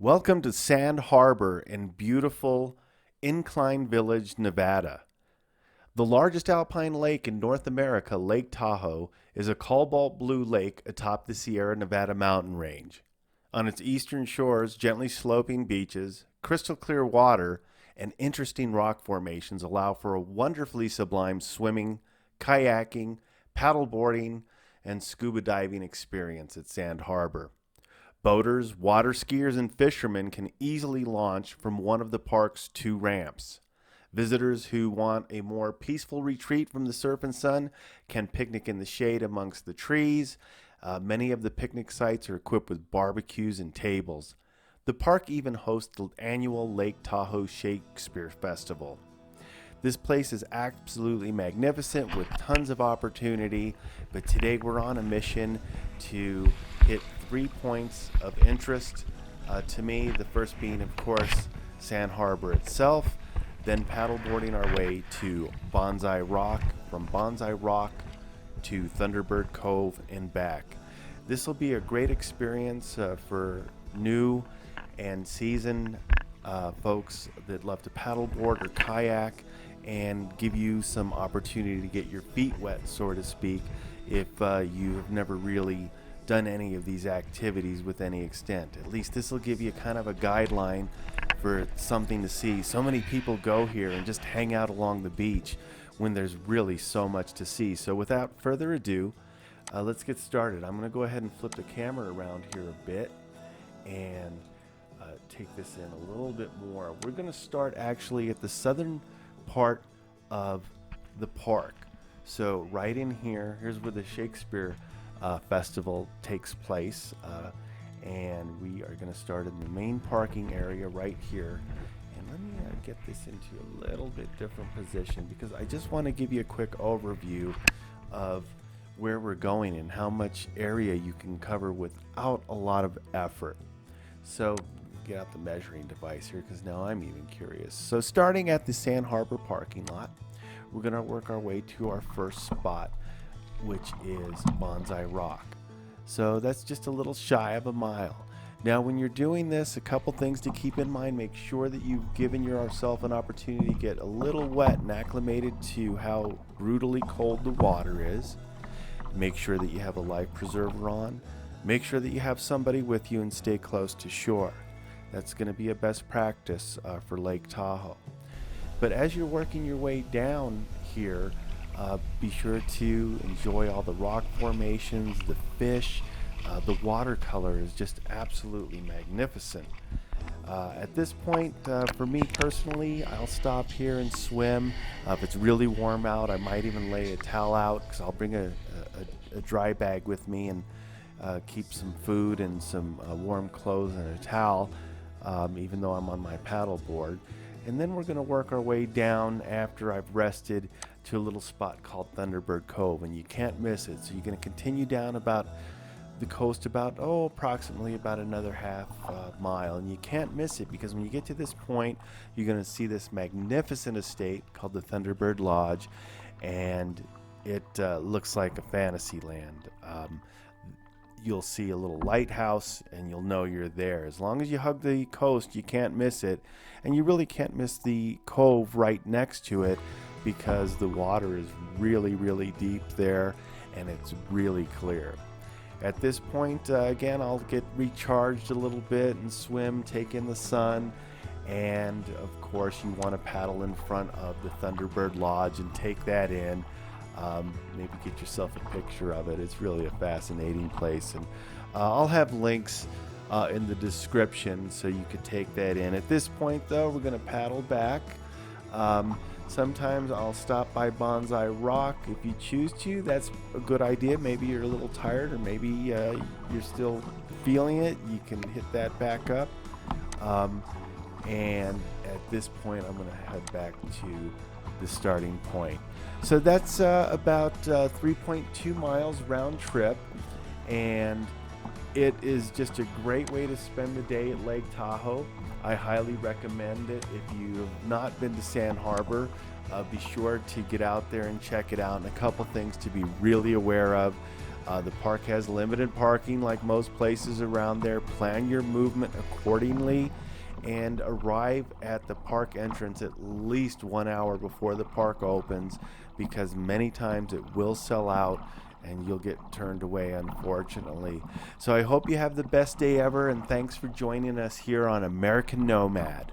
Welcome to Sand Harbor in beautiful Incline Village, Nevada. The largest alpine lake in North America, Lake Tahoe, is a cobalt blue lake atop the Sierra Nevada mountain range. On its eastern shores, gently sloping beaches, crystal clear water, and interesting rock formations allow for a wonderfully sublime swimming, kayaking, paddleboarding, and scuba diving experience at Sand Harbor. Boaters, water skiers, and fishermen can easily launch from one of the park's two ramps. Visitors who want a more peaceful retreat from the surf and sun can picnic in the shade amongst the trees. Many of the picnic sites are equipped with barbecues and tables. The park even hosts the annual Lake Tahoe Shakespeare Festival. This place is absolutely magnificent with tons of opportunity, but today we're on a mission to hit 3 points of interest to me. The first being, of course, Sand Harbor itself, then paddleboarding our way to Banzai Rock, from Banzai Rock to Thunderbird Cove and back. This will be a great experience for new and seasoned folks that love to paddleboard or kayak, and give you some opportunity to get your feet wet, so to speak, if you have never really done any of these activities with any extent. At least this will give you kind of a guideline for something to see. So many people go here and just hang out along the beach when there's really so much to see. So without further ado, let's get started. I'm going to go ahead and flip the camera around here a bit and take this in a little bit more. We're going to start actually at the southern part of the park. So right in here, here's where the Shakespeare Festival takes place, and we are going to start in the main parking area right here. And let me get this into a little bit different position, because I just want to give you a quick overview of where we're going and how much area you can cover without a lot of effort. So get out the measuring device here, because now I'm even curious. So starting at the Sand Harbor parking lot, we're going to work our way to our first spot, which is Banzai Rock. So that's just a little shy of a mile. Now when you're doing this, a couple things to keep in mind. Make sure that you've given yourself an opportunity to get a little wet and acclimated to how brutally cold the water is. Make sure that you have a life preserver on. Make sure that you have somebody with you and stay close to shore. That's going to be a best practice for Lake Tahoe. But as you're working your way down here, be sure to enjoy all the rock formations, the fish. The watercolor is just absolutely magnificent. At this point, for me personally, I'll stop here and swim. If it's really warm out, I might even lay a towel out, because I'll bring a dry bag with me and keep some food and some warm clothes and a towel, even though I'm on my paddle board. And then we're going to work our way down after I've rested to a little spot called Thunderbird Cove, and you can't miss it. So you're going to continue down about the coast about approximately about another half mile, and you can't miss it, because when you get to this point, you're going to see this magnificent estate called the Thunderbird Lodge, and it looks like a fantasy land. You'll see a little lighthouse, and you'll know you're there. As long as you hug the coast, you can't miss it. And you really can't miss the cove right next to it, because the water is really, really deep there, and it's really clear. At this point, again, I'll get recharged a little bit and swim, take in the sun. And of course, you want to paddle in front of the Thunderbird Lodge and take that in. Maybe get yourself a picture of it. It's really a fascinating place, and I'll have links in the description so you could take that in. At this point though, we're going to paddle back. Sometimes I'll stop by Bonsai Rock if you choose to. That's a good idea. Maybe you're a little tired, or maybe you're still feeling it. You can hit that back up. And at this point, I'm going to head back to the starting point. So that's about 3.2 miles round trip, and it is just a great way to spend the day at Lake Tahoe. I highly recommend it. If you have not been to Sand Harbor, be sure to get out there and check it out. And a couple things to be really aware of. The park has limited parking like most places around there. Plan your movement accordingly and arrive at the park entrance at least 1 hour before the park opens, because many times it will sell out and you'll get turned away, unfortunately. So I hope you have the best day ever, and thanks for joining us here on American Nomad.